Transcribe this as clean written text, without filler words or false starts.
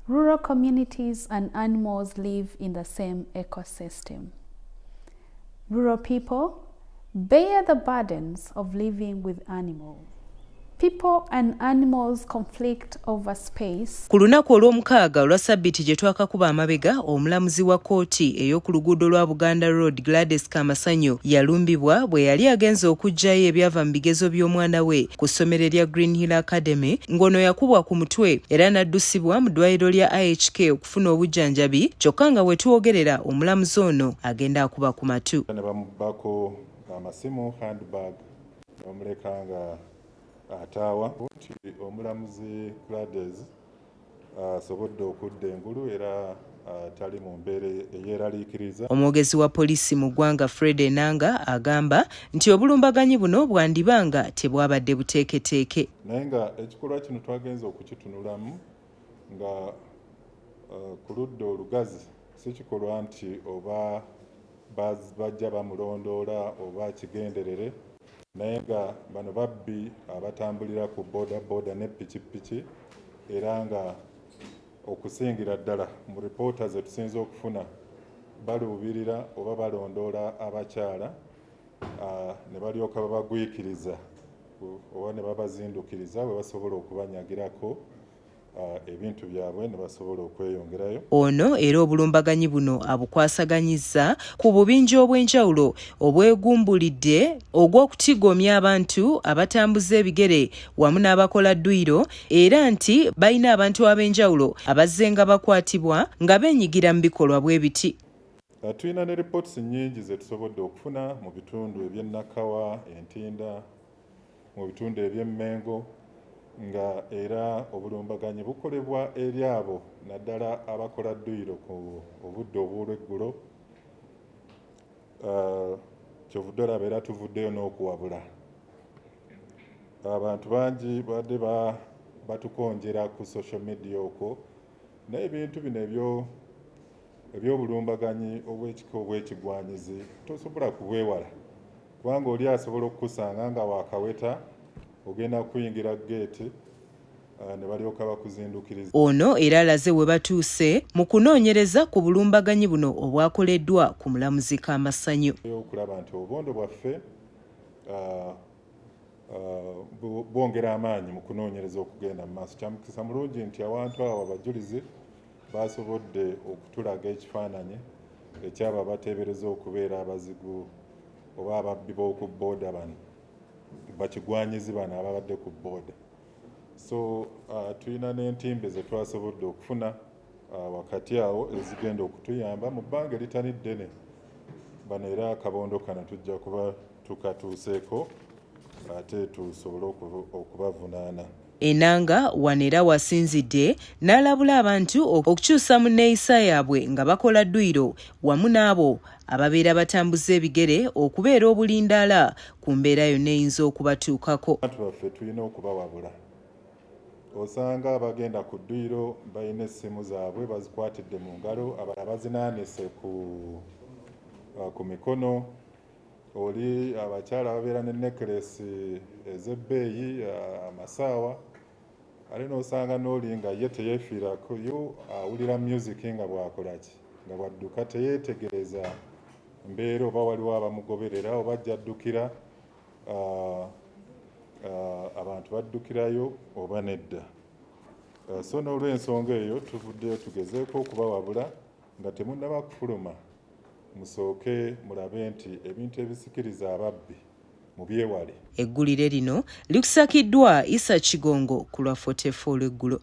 Rural communities and animals live in the same ecosystem. Rural people bear the burdens of living with animals. People and animals conflict over space. Ku lunaku olw'omukaaga olwa Ssabbiiti gye twakakuba amabega, omulamuzi wa kkooti ey'oku luguudo lwa Buganda Road Gladys Kamasanyu yalumbibwa bwe yali agenze okuggyayo ebyava mu bigezo by'omwana we ku ssomero lya Green Hill Academy, ng'ono yakubwa ku mutwe era n'addusibwa mu ddwaliro lya IHK okufuna obujjanjabi, kyokka nga we twogerera omulamuzi ono agenda akuba ku matu. Ne bamubbako amasimu handbag omuleka nga atawa nti omulamuzi Gladys asobodde okudda engulu era tali mu mbeera eyeraliikiriza. Omwogezi wa poliisi mu ggwanga Fred Enanga agamba nti obulumbaganyi buno bwandibanga tebwabadde buteeketeeke. Naye nga ekikolwa kino twagenza okukitunulamu nga ku ludda olugazi si kikolwa nti oba bajja bamulondoola oba kigenderere, naye nga bano babbi abatambulira ku boda ne pikipiki era nga okusingira ddala mu ripoota ze tusinza okufuna baluubirira oba balondoola abakyala ne balyoka babagwikiriza oba ne babazindukiriza bwe basobola okubanyagirako ebintu byabwe ne basobola okweyongerayo. Ono era obulumbaganyi buno abukwasaganyizza ku bubinja obw'enjawulo obwegumbulidde ogw'okutigomya abantu abatambuza ebigere wamu n'abakola dduyiro, era nti balina abantu ab'enjawulo abazze nga bakwatibwa nga beenyigira mu bikolwa bwe biti. Tulina ne reports nnyingi ze tusobodde okufuna mu bitundu eby'Ennakawa, Entinda, mu bitundu eby'Emmengo, nga era obulumbaganyi bukolebwa eri abo naddala abakola dduyiro ku obudde obw'olweggulo. Kyovudde olaba era tuvuddeyo n'okuwabula. Abantu bangi badde batukonjera ku social media okwo, naye ebintu bino eby'obulumbaganyi obw'ekigwanyizi tosobola kubwewala, kubanga oli asobola okukusanga nga wakaweta ogenda kuyingira geeti ne balyoka bakuzindukiriza. Ono era alaze we batuuse mu kunoonyereza ku bulumbaganyi buno obwakoleddwa ku mulamuzi Kamasanyu. Okulaba nti obubondo bwaffe bwongera amaanyi mu kunoonyereza okugenda mu maaso. Kya mukisa mulungi nti abantu abo abajulizi basobodde okutulaga ekifaananyi ekyabo abateebereza okubeera abazigu oba ababbi b'oku booda bano bakigwanyizi bano ababadde ku booda. So tulina n'entimbe ze twasobodde okufuna wakati awo ezigenda okutuyamba mu bbanga eritani ddene. Bano era akabondo kano tujja kuba tukatuuseeko ate tusobole okubavunaana. Enanga wanera wasinzidde n'alabula abantu okukyusa mu nneeyisa yaabwe nga bakola dduyiro wamu n'abo ababeera batambuza ebigere okubeera obulindaala ku mbeera yonna eyinza okubatuukako. Abantu baffe tulina okubawabula. Osanga abagenda ku dduyiro balina essimu zaabwe bazikwatidde mu ngalo, abalala bazinaanise ku mikono. Oli abakyala babeera ne necklace ez'ebbeeyi, amasaawa, ate n'osanga n'oli nga ye teyeefiirako, yo awulira music nga bw'akola ki, nga bw'adduka teyeetegereza mbeera oba waliwo abamugoberera oba ajja addukira abantu baddukirayo oba nedda. So n'olw'ensonga eyo tuvuddeyo tugezeeko okubawabula nga temunnaba kufuluma, musooke mulabe nti ebintu ebisikiriza ababbi mu byewale. Eggulire lino likusakiddwa Isa Kigongo ku lwa 44 olw'eggulo.